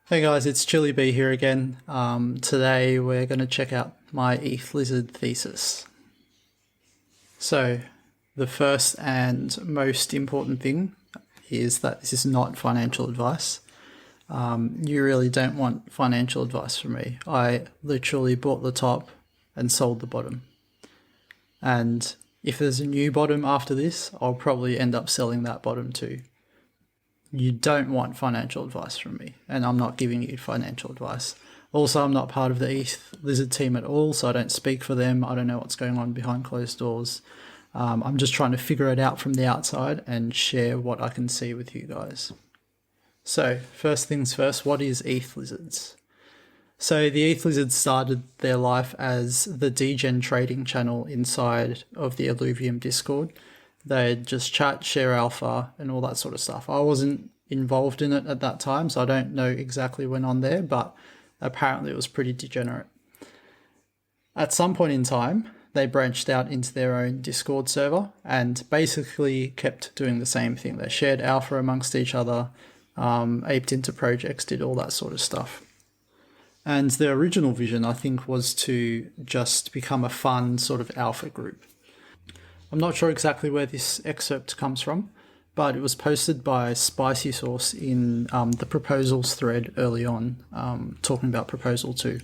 Hey guys, it's Chili B here again. Today we're going to check out my Ethlizard Thesis. So, the first and most important thing is that this is not financial advice. You really don't want financial advice from me. I literally bought the top and sold the bottom. And if there's a new bottom after this, I'll probably end up selling that bottom too. You don't want financial advice from me, and I'm not giving you financial advice. Also, I'm not part of the Ethlizard team at all, so I don't speak for them. I don't know what's going on behind closed doors. I'm just trying to figure it out from the outside and share what I can see with you guys. So, first things first, what is Ethlizards? So the Ethlizards started their life as the degen trading channel inside of the Illuvium Discord. They'd just chat, share alpha, and all that sort of stuff. I wasn't involved in it at that time, so I don't know exactly what went on there, but apparently it was pretty degenerate. At some point in time, they branched out into their own Discord server and basically kept doing the same thing. They shared alpha amongst each other, aped into projects, did all that sort of stuff. And their original vision, I think, was to just become a fun sort of alpha group. I'm not sure exactly where this excerpt comes from, but it was posted by Spicy Sauce in the proposals thread early on, talking about Proposal 2,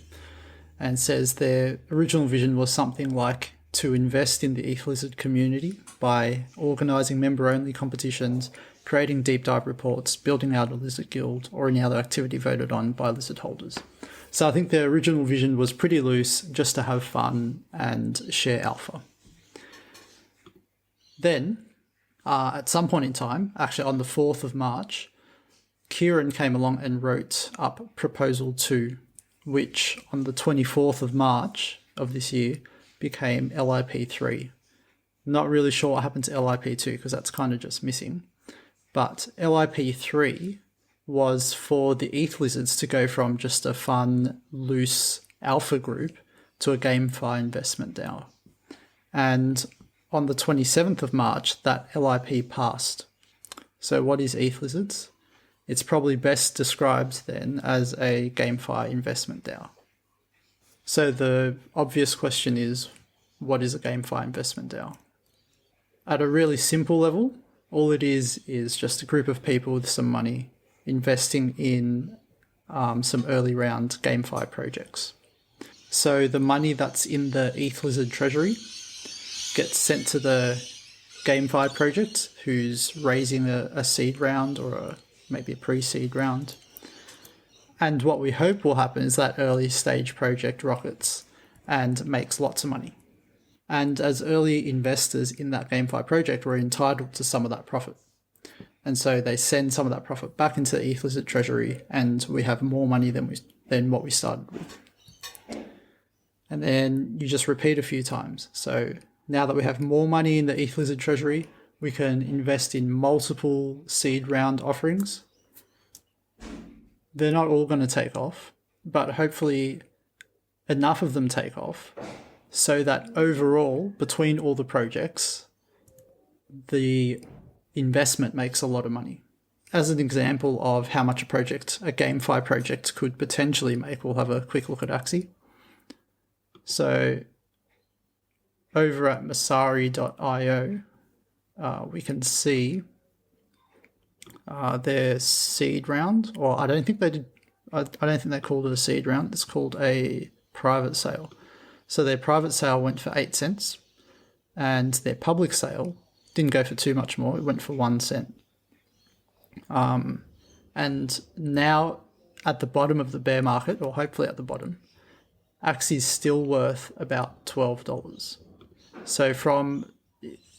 and says their original vision was something like to invest in the Ethlizard community by organising member-only competitions, creating deep dive reports, building out a lizard guild, or any other activity voted on by lizard holders. So I think their original vision was pretty loose, just to have fun and share alpha. Then, at some point in time, actually on the 4th of March, Kieran came along and wrote up Proposal 2, which on the 24th of March of this year became LIP3. Not really sure what happened to LIP2 because that's kind of just missing. But LIP3 was for the Ethlizards to go from just a fun, loose alpha group to a GameFly investment DAO. And on the 27th of March, that LIP passed. So what is Ethlizards? It's probably best described then as a GameFi investment DAO. So the obvious question is, what is a GameFi investment DAO? At a really simple level, all it is just a group of people with some money investing in some early round GameFi projects. So the money that's in the Ethlizard treasury gets sent to the GameFi project, who's raising a seed round or maybe a pre-seed round. And what we hope will happen is that early stage project rockets and makes lots of money. And as early investors in that GameFi project, we're entitled to some of that profit. And so they send some of that profit back into the Ethlizard treasury, and we have more money than what we started with. And then you just repeat a few times. So now that we have more money in the Ethlizard treasury, we can invest in multiple seed round offerings. They're not all going to take off, but hopefully enough of them take off so that overall, between all the projects, the investment makes a lot of money. As an example of how much a GameFi project could potentially make, we'll have a quick look at Axie. So over at Masari.io, we can see their seed round, or I don't think they called it a seed round. It's called a private sale. So their private sale went for 8 cents, and their public sale didn't go for too much more. It went for 1 cent. And now at the bottom of the bear market, or hopefully at the bottom, Axie is still worth about $12. So from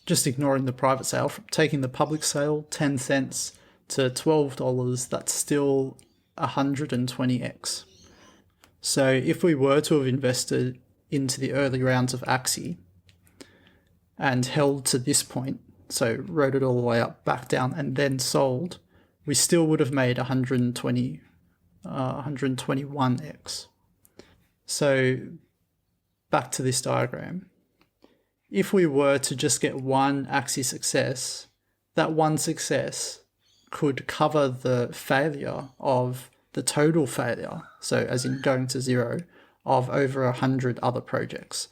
just ignoring the private sale, from taking the public sale, 10 cents to $12, that's still 120x. So if we were to have invested into the early rounds of Axie and held to this point, so rode it all the way up, back down, and then sold, we still would have made 121x. So back to this diagram. If we were to just get one Axie success, that one success could cover the failure of the total failure, so as in going to zero, of over 100 other projects.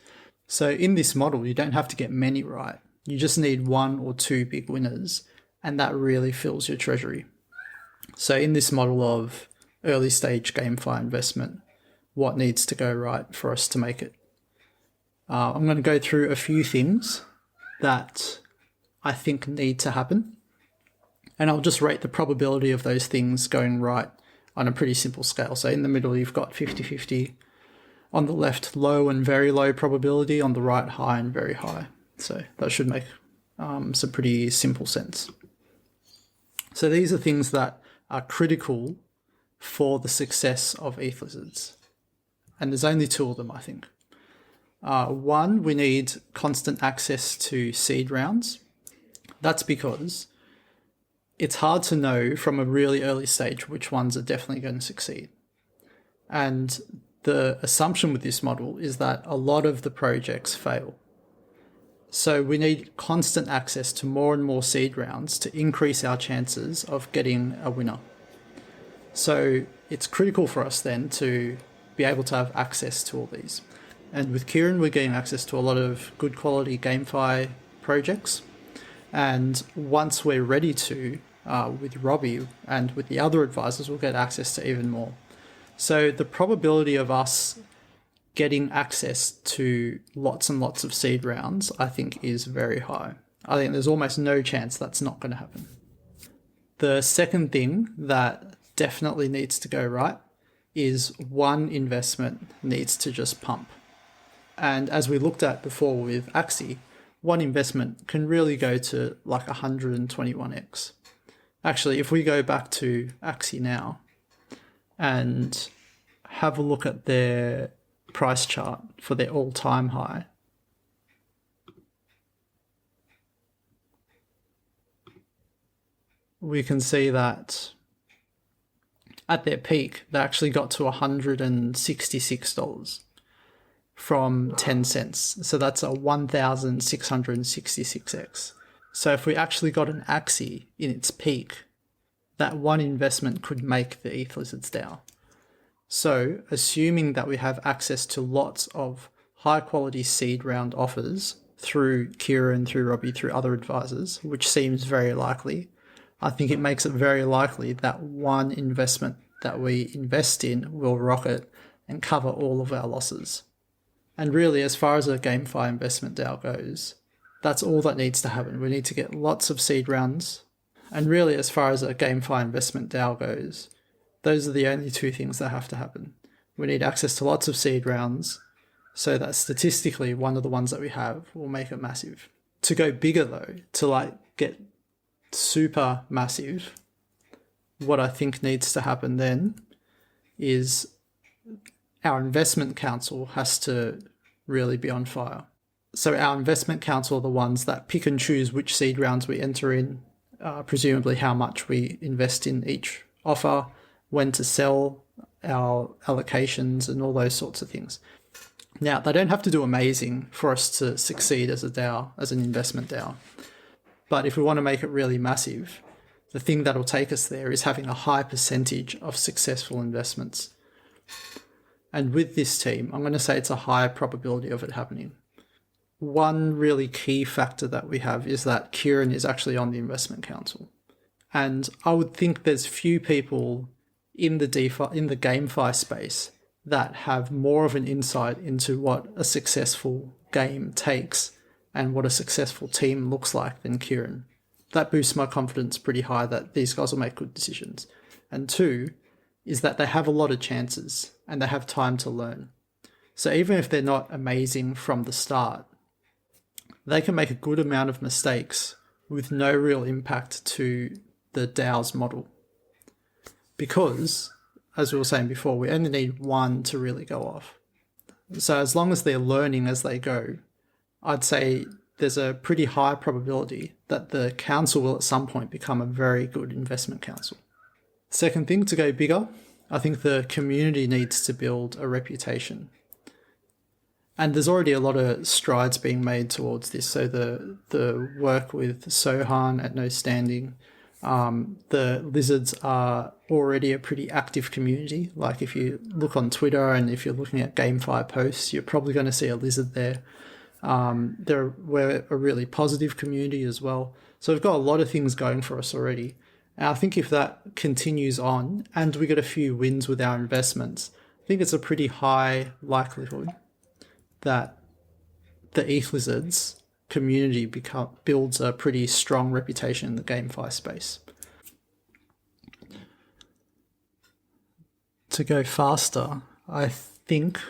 So in this model, you don't have to get many right. You just need 1 or 2 big winners, and that really fills your treasury. So in this model of early stage GameFi investment, what needs to go right for us to make it? I'm going to go through a few things that I think need to happen, and I'll just rate the probability of those things going right on a pretty simple scale. So in the middle, you've got 50-50. On the left, low and very low probability. On the right, high and very high. So that should make some pretty simple sense. So these are things that are critical for the success of Ethlizards. And there's only 2 of them, I think. 1, we need constant access to seed rounds. That's because it's hard to know from a really early stage which ones are definitely going to succeed. And the assumption with this model is that a lot of the projects fail. So we need constant access to more and more seed rounds to increase our chances of getting a winner. So it's critical for us then to be able to have access to all these. And with Kieran, we're getting access to a lot of good quality GameFi projects. And once we're ready to, with Robbie and with the other advisors, we'll get access to even more. So the probability of us getting access to lots and lots of seed rounds, I think, is very high. I think there's almost no chance that's not going to happen. The second thing that definitely needs to go right is one investment needs to just pump. And as we looked at before with Axie, one investment can really go to like 121x. Actually, if we go back to Axie now and have a look at their price chart for their all-time high, we can see that at their peak, they actually got to $166 from 10 cents. So that's a 1,666x. So if we actually got an Axie in its peak, that one investment could make the Ethlizards DAO. So assuming that we have access to lots of high quality seed round offers through Kieran, through Robbie, through other advisors, which seems very likely, I think it makes it very likely that one investment that we invest in will rocket and cover all of our losses. And really, as far as a GameFi investment DAO goes, that's all that needs to happen. We need to get lots of seed rounds. And really, as far as a GameFi investment DAO goes, those are the only 2 things that have to happen. We need access to lots of seed rounds so that statistically one of the ones that we have will make it massive. To go bigger though, to like get super massive, what I think needs to happen then is our investment council has to really be on fire. So our investment council are the ones that pick and choose which seed rounds we enter in, presumably how much we invest in each offer, when to sell, our allocations and all those sorts of things. Now, they don't have to do amazing for us to succeed as a DAO, as an investment DAO. But if we want to make it really massive, the thing that'll take us there is having a high percentage of successful investments. And with this team, I'm going to say it's a high probability of it happening. One really key factor that we have is that Kieran is actually on the investment council. And I would think there's few people in the GameFi space that have more of an insight into what a successful game takes and what a successful team looks like than Kieran. That boosts my confidence pretty high that these guys will make good decisions. And 2 is that they have a lot of chances and they have time to learn. So even if they're not amazing from the start, they can make a good amount of mistakes with no real impact to the DAO's model. Because, as we were saying before, we only need one to really go off. So as long as they're learning as they go, I'd say there's a pretty high probability that the council will at some point become a very good investment council. Second thing, to go bigger, I think the community needs to build a reputation. And there's already a lot of strides being made towards this. So the work with Sohan at No Standing, The lizards are already a pretty active community. Like if you look on Twitter and if you're looking at GameFly posts, you're probably going to see a lizard there. We're a really positive community as well. So we've got a lot of things going for us already. And I think if that continues on and we get a few wins with our investments, I think it's a pretty high likelihood that the Ethlizards community builds a pretty strong reputation in the GameFi space. To go faster, I think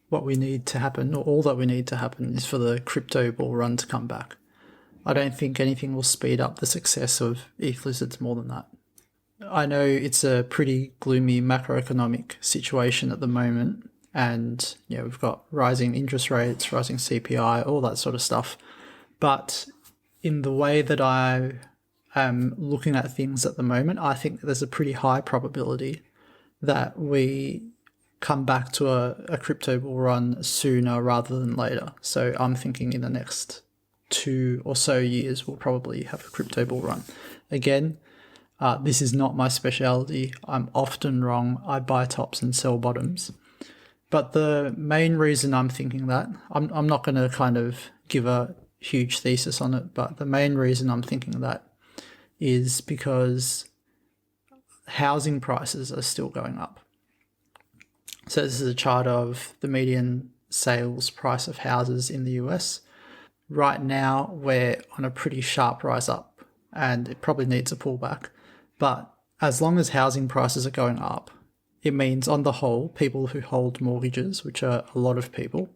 what we need to happen, or all that we need to happen, is for the crypto bull run to come back. I don't think anything will speed up the success of Ethlizards more than that. I know it's a pretty gloomy macroeconomic situation at the moment, and we've got rising interest rates, rising CPI, all that sort of stuff. But in the way that I am looking at things at the moment, I think there's a pretty high probability that we come back to a crypto bull run sooner rather than later. So I'm thinking in the next 2 or so years, we'll probably have a crypto bull run. Again, this is not my specialty. I'm often wrong. I buy tops and sell bottoms. But the main reason I'm thinking that, I'm not going to kind of give a huge thesis on it, but the main reason I'm thinking that is because housing prices are still going up. So this is a chart of the median sales price of houses in the US. Right now, we're on a pretty sharp rise up, and it probably needs a pullback. But as long as housing prices are going up, it means on the whole, people who hold mortgages, which are a lot of people,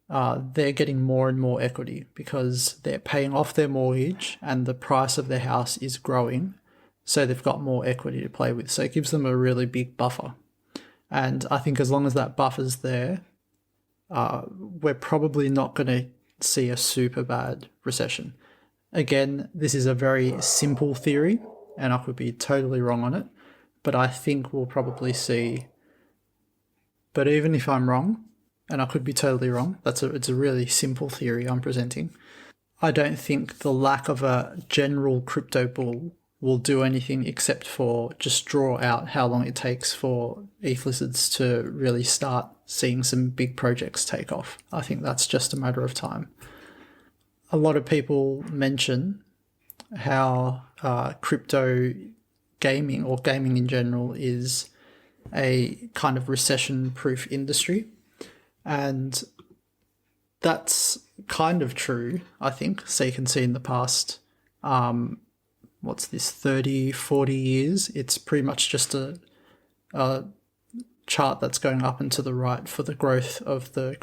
they're getting more and more equity because they're paying off their mortgage and the price of their house is growing. So they've got more equity to play with. So it gives them a really big buffer. And I think as long as that buffer's there, we're probably not going to see a super bad recession. Again, this is a very simple theory, and I could be totally wrong on it, but I think we'll probably see. But even if I'm wrong, and I could be totally wrong, it's a really simple theory I'm presenting. I don't think the lack of a general crypto bull will do anything except for just draw out how long it takes for Ethlizards to really start seeing some big projects take off. I think that's just a matter of time. A lot of people mention how crypto gaming, or gaming in general, is a kind of recession-proof industry. And that's kind of true, I think. So you can see in the past 30, 40 years, it's pretty much just a chart that's going up and to the right for the growth of the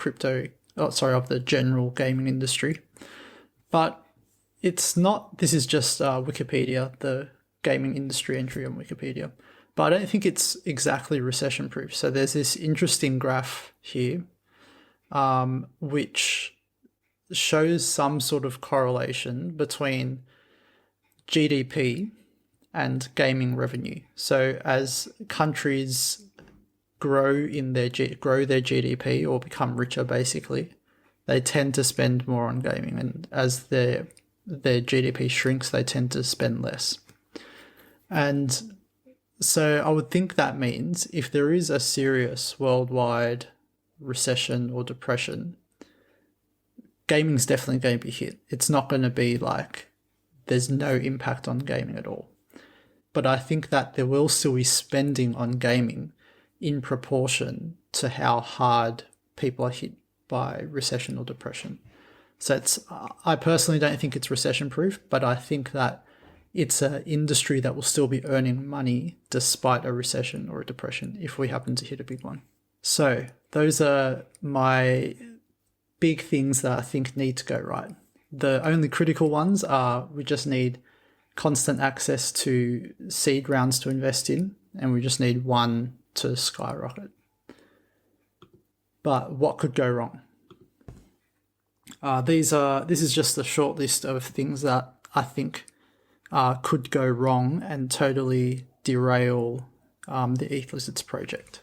of the general gaming industry. But it's not, this is just Wikipedia, the gaming industry entry on Wikipedia. But I don't think it's exactly recession proof. So there's this interesting graph here, which shows some sort of correlation between GDP and gaming revenue. So as countries grow their GDP or become richer, basically, they tend to spend more on gaming, and as their GDP shrinks, they tend to spend less. And so I would think that means if there is a serious worldwide recession or depression, gaming's definitely going to be hit. It's not going to be like there's no impact on gaming at all. But I think that there will still be spending on gaming in proportion to how hard people are hit by recession or depression. So I personally don't think it's recession proof, but I think that it's an industry that will still be earning money despite a recession or a depression if we happen to hit a big one. So those are my big things that I think need to go right. The only critical ones are we just need constant access to seed rounds to invest in, and we just need one to skyrocket. But what could go wrong? This is just a short list of things that I think could go wrong and totally derail the Ethlizards project.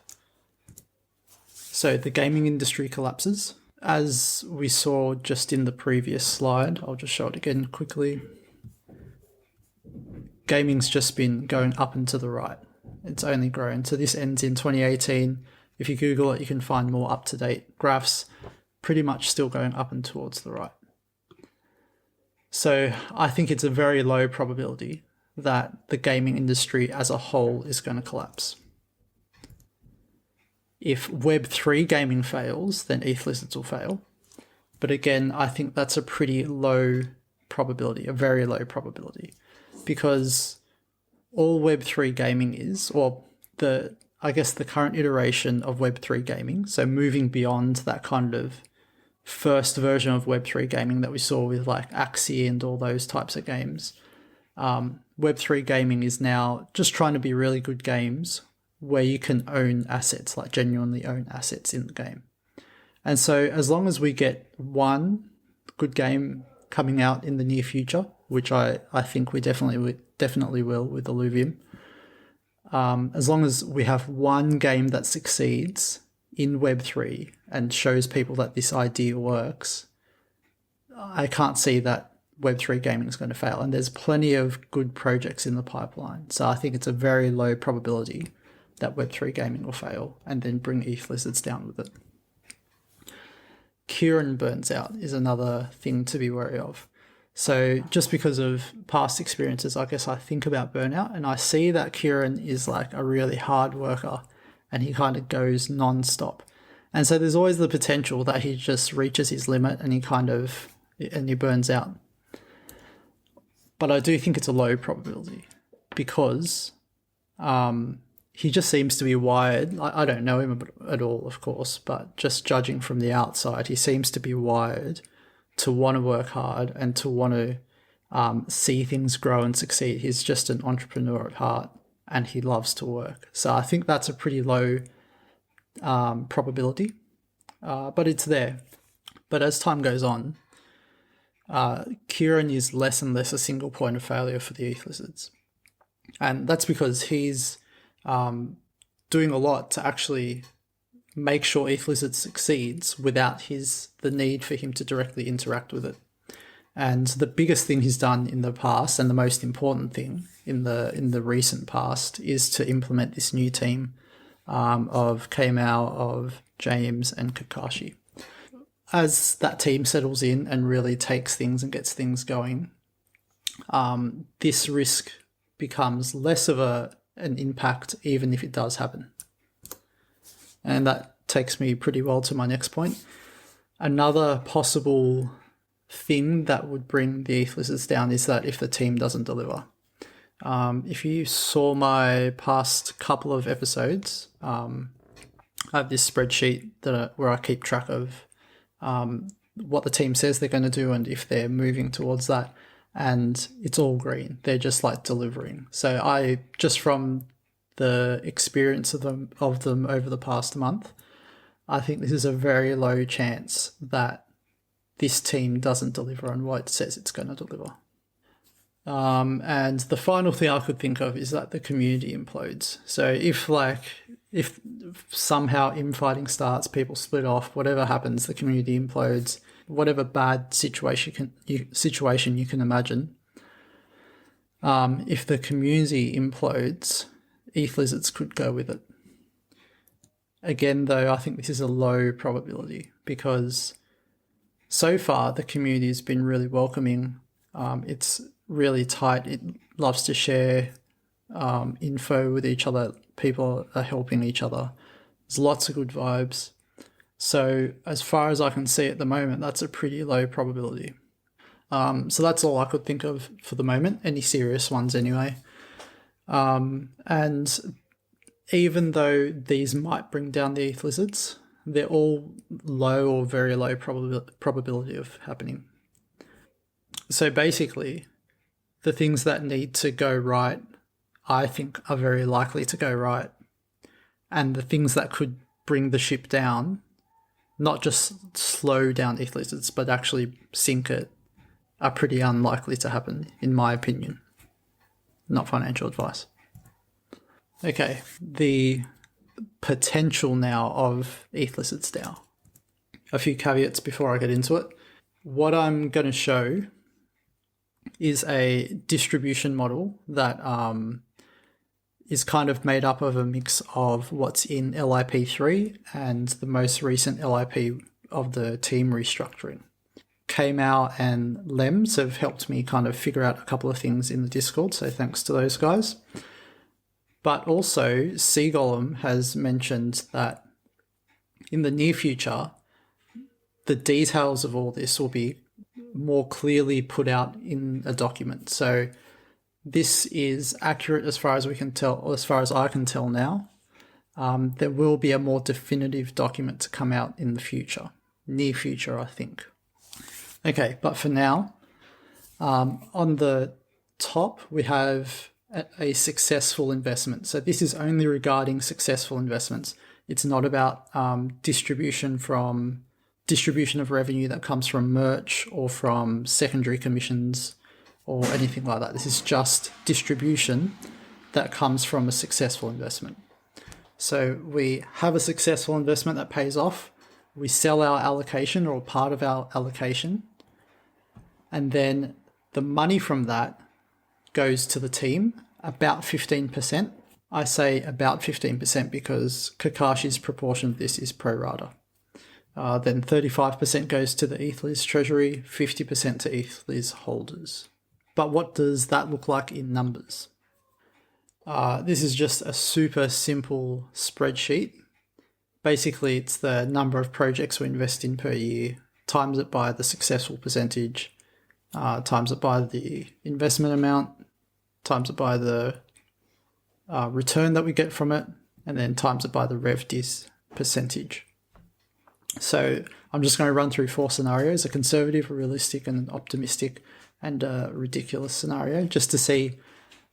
So the gaming industry collapses. As we saw just in the previous slide, I'll just show it again quickly. gaming's just been going up and to the right. It's only grown. So this ends in 2018. If you Google it, you can find more up-to-date graphs, pretty much still going up and towards the right. So I think it's a very low probability that the gaming industry as a whole is going to collapse. If Web3 gaming fails, then Ethlizards will fail. But again, I think that's a pretty low probability, a very low probability, because all Web3 gaming is, or I guess the current iteration of Web3 gaming, so moving beyond that kind of first version of Web3 gaming that we saw with like Axie and all those types of games. Web3 gaming is now just trying to be really good games where you can own assets, like genuinely own assets in the game. And so as long as we get one good game coming out in the near future, which I think we definitely will with Illuvium, as long as we have one game that succeeds in Web3 and shows people that this idea works, I can't see that Web3 gaming is going to fail. And there's plenty of good projects in the pipeline. So I think it's a very low probability that Web3 gaming will fail and then bring Ethlizards down with it. Kieran burns out is another thing to be wary of. So just because of past experiences, I guess I think about burnout and I see that Kieran is like a really hard worker and he kind of goes non-stop. And so there's always the potential that he just reaches his limit and he burns out. But I do think it's a low probability because he just seems to be wired. I don't know him at all, of course, but just judging from the outside, he seems to be wired to want to work hard and to want to see things grow and succeed. He's just an entrepreneur at heart and he loves to work. So I think that's a pretty low probability, but it's there. But as time goes on, Kieran is less and less a single point of failure for the Ethlizards. And that's because he's doing a lot to actually make sure Ethlizard succeeds without the need for him to directly interact with it. And the biggest thing he's done in the past, and the most important thing in the recent past, is to implement this new team of Kamau, of James, and Kakashi. As that team settles in and really takes things and gets things going, this risk becomes less of an impact, even if it does happen. And that takes me pretty well to my next point. Another possible thing that would bring the Ethlizards down is that if the team doesn't deliver. If you saw my past couple of episodes, I have this spreadsheet where I keep track of what the team says they're going to do and if they're moving towards that. And it's all green. They're just like delivering. So I just from the experience of them over the past month, I think this is a very low chance that this team doesn't deliver on what it says it's going to deliver. And the final thing I could think of is that the community implodes. So if somehow infighting starts, people split off, whatever happens, the community implodes, whatever bad situation you can imagine. If the community implodes, Ethlizards could go with it. Again, though, I think this is a low probability because so far the community has been really welcoming. It's really tight. It loves to share info with each other. People are helping each other. There's lots of good vibes. So as far as I can see at the moment, that's a pretty low probability. So that's all I could think of for the moment, any serious ones anyway. And even though these might bring down the Ethlizards, they're all low or very low probability of happening. So basically, the things that need to go right, I think are very likely to go right. And the things that could bring the ship down, not just slow down Ethlizards, but actually sink it, are pretty unlikely to happen, in my opinion. Not financial advice. Okay, the potential now of Ethlizards DAO. A few caveats before I get into it. What I'm going to show is a distribution model that is kind of made up of a mix of what's in LIP3 and the most recent LIP of the team restructuring. Kmao and Lems have helped me kind of figure out a couple of things in the Discord, so thanks to those guys. But also, Seagolem has mentioned that in the near future, the details of all this will be more clearly put out in a document. So this is accurate as far as we can tell, as far as I can tell now. There will be a more definitive document to come out in the future, near future, I think. Okay, but for now, on the top, we have a successful investment. So this is only regarding successful investments. It's not about distribution of revenue that comes from merch or from secondary commissions or anything like that. This is just distribution that comes from a successful investment. So we have a successful investment that pays off. We sell our allocation or part of our allocation. And then the money from that goes to the team, about 15%. I say about 15% because Kakashi's proportion of this is pro rata. Then 35% goes to the Ethliz treasury, 50% to Ethliz holders. But what does that look like in numbers? This is just a super simple spreadsheet. Basically, it's the number of projects we invest in per year, times it by the successful percentage, times it by the investment amount, times it by the return that we get from it, and then times it by the rev-dis percentage. So I'm just going to run through 4 scenarios, a conservative, a realistic, and an optimistic, and a ridiculous scenario, just to see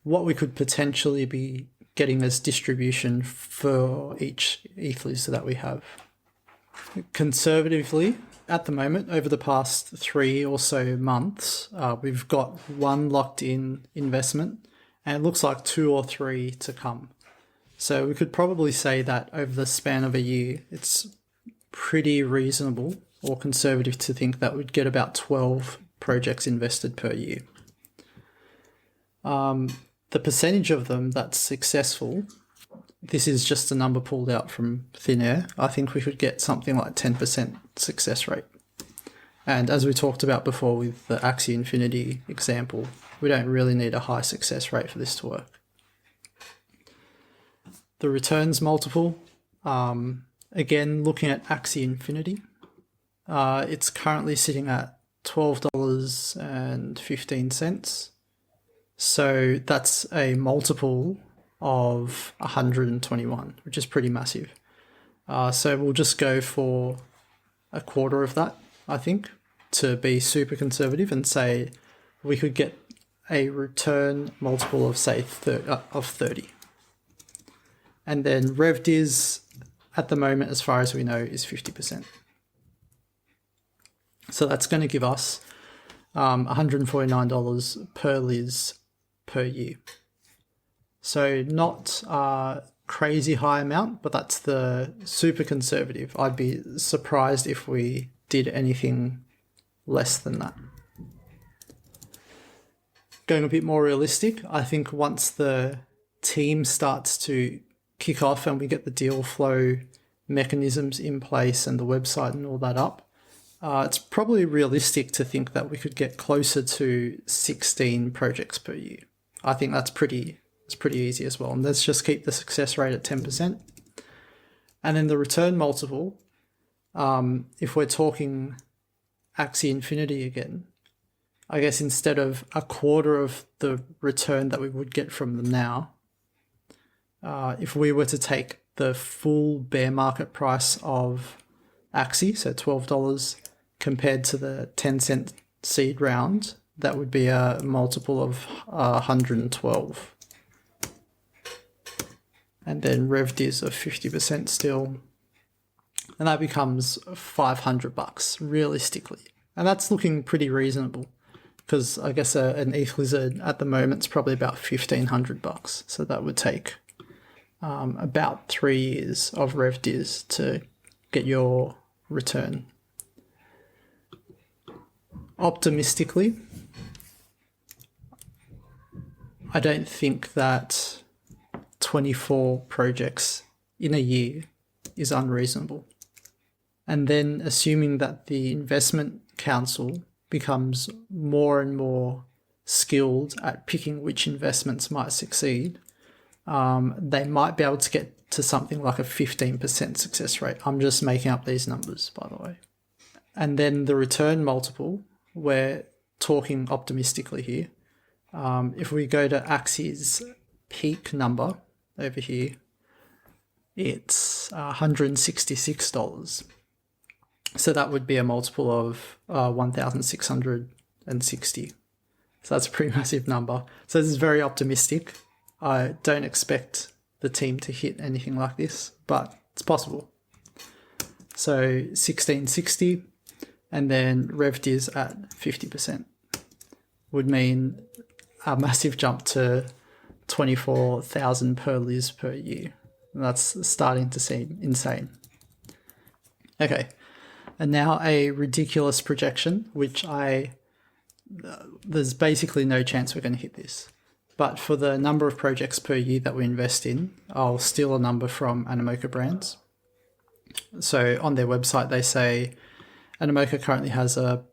what we could potentially be getting as distribution for each Ethliz that we have. Conservatively, at the moment, over the past 3 or so months, we've got 1 locked-in investment, and it looks like 2 or 3 to come. So we could probably say that over the span of a year, it's pretty reasonable or conservative to think that we'd get about 12 projects invested per year. The percentage of them that's successful, this is just a number pulled out from thin air. I think we could get something like 10% success rate. And as we talked about before with the Axie Infinity example, we don't really need a high success rate for this to work. The returns multiple, again, looking at Axie Infinity, it's currently sitting at $12.15. So that's a multiple of 121, which is pretty massive. So we'll just go for a quarter of that, I think, to be super conservative and say we could get a return multiple of, say, 30. And then rev-dis at the moment, as far as we know, is 50%. So that's going to give us $149 per Liz per year. So not a crazy high amount, but that's the super conservative. I'd be surprised if we did anything less than that. Going a bit more realistic, I think once the team starts to kick off and we get the deal flow mechanisms in place and the website and all that up, it's probably realistic to think that we could get closer to 16 projects per year. I think it's pretty easy as well. And let's just keep the success rate at 10%. And then the return multiple, if we're talking Axie Infinity again, I guess instead of a quarter of the return that we would get from them now, if we were to take the full bear market price of Axie, so $12, compared to the 10-cent seed round, that would be a multiple of 112. And then rev-dis of 50% still. And that becomes $500 realistically. And that's looking pretty reasonable because I guess an Ethlizard at the moment is probably about $1,500. So that would take about 3 years of rev-dis to get your return. Optimistically, I don't think that 24 projects in a year is unreasonable. And then assuming that the investment council becomes more and more skilled at picking which investments might succeed, they might be able to get to something like a 15% success rate. I'm just making up these numbers, by the way. And then the return multiple, we're talking optimistically here. If we go to Axi's peak number over here, it's $166. So that would be a multiple of 1,660. So that's a pretty massive number. So this is very optimistic. I don't expect the team to hit anything like this, but it's possible. So 1660 and then RevDiz at 50% would mean a massive jump to 24,000 per Liz per year. And that's starting to seem insane. Okay, and now a ridiculous projection, which there's basically no chance we're going to hit this. But for the number of projects per year that we invest in, I'll steal a number from Animoca Brands. So on their website, they say Animoca currently has a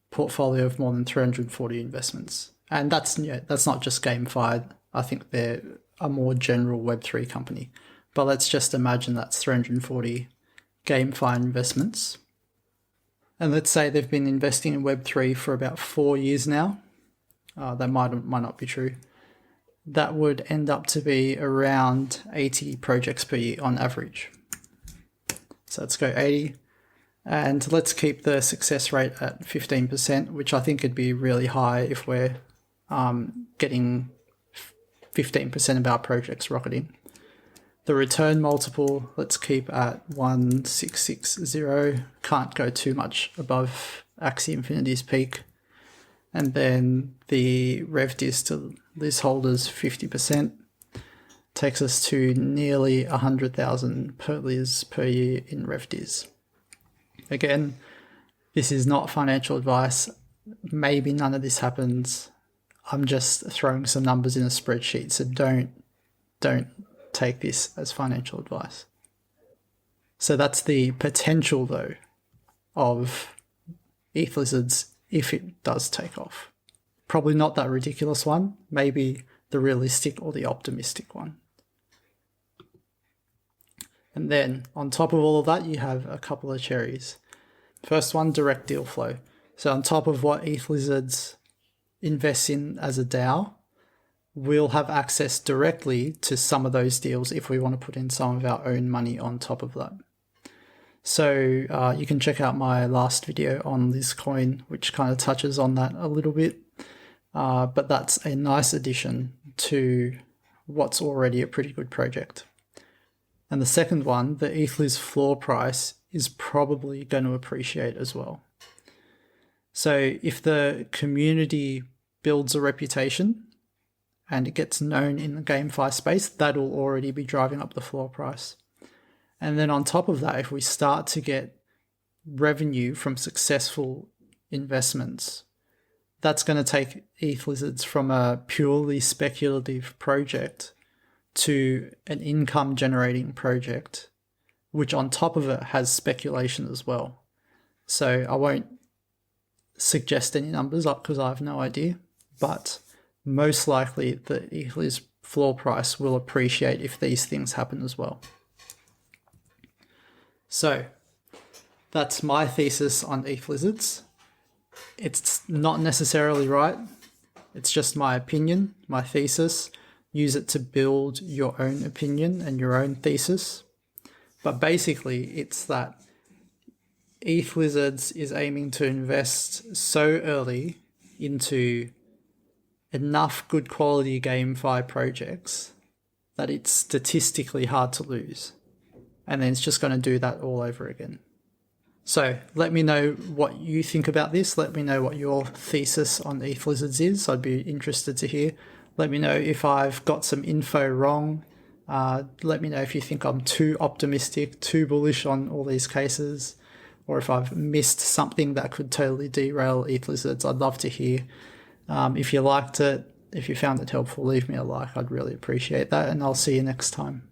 portfolio of more than 340 investments. And that's not just GameFi. I think they're a more general Web3 company. But let's just imagine that's 340 GameFi investments. And let's say they've been investing in Web3 for about 4 years now. That might not be true. That would end up to be around 80 projects per year on average. So let's go 80. And let's keep the success rate at 15%, which I think would be really high if we're getting 15% of our projects rocketing. The return multiple, let's keep at 1,660. Can't go too much above Axie Infinity's peak. And then the RevDiz to Liz holders, 50%. Takes us to nearly 100,000 per Liz per year in RevDiz. Again, this is not financial advice. Maybe none of this happens. I'm just throwing some numbers in a spreadsheet, so don't take this as financial advice. So that's the potential, though, of Ethlizards if it does take off. Probably not that ridiculous one, maybe the realistic or the optimistic one. And then on top of all of that, you have a couple of cherries. First one, direct deal flow. So on top of what Ethlizards invests in as a DAO, we'll have access directly to some of those deals if we want to put in some of our own money on top of that. So you can check out my last video on Lizcoin, which kind of touches on that a little bit. But that's a nice addition to what's already a pretty good project. And the second one, the Ethliz floor price, is probably going to appreciate as well. So if the community builds a reputation and it gets known in the GameFi space, that'll already be driving up the floor price. And then on top of that, if we start to get revenue from successful investments, that's going to take Ethlizards from a purely speculative project to an income generating project, which on top of it has speculation as well. So I won't suggest any numbers up because I have no idea, but most likely the Ethliz floor price will appreciate if these things happen as well. So that's my thesis on Ethlizards. It's not necessarily right. It's just my opinion, my thesis. Use it to build your own opinion and your own thesis. But basically, it's that Ethlizards is aiming to invest so early into enough good quality GameFi projects that it's statistically hard to lose. And then it's just going to do that all over again. So let me know what you think about this. Let me know what your thesis on Ethlizards is. I'd be interested to hear. Let me know if I've got some info wrong. Let me know if you think I'm too optimistic, too bullish on all these cases, or if I've missed something that could totally derail Ethlizards. I'd love to hear. If you liked it, If you found it helpful, leave me a like. I'd really appreciate that, and I'll see you next time.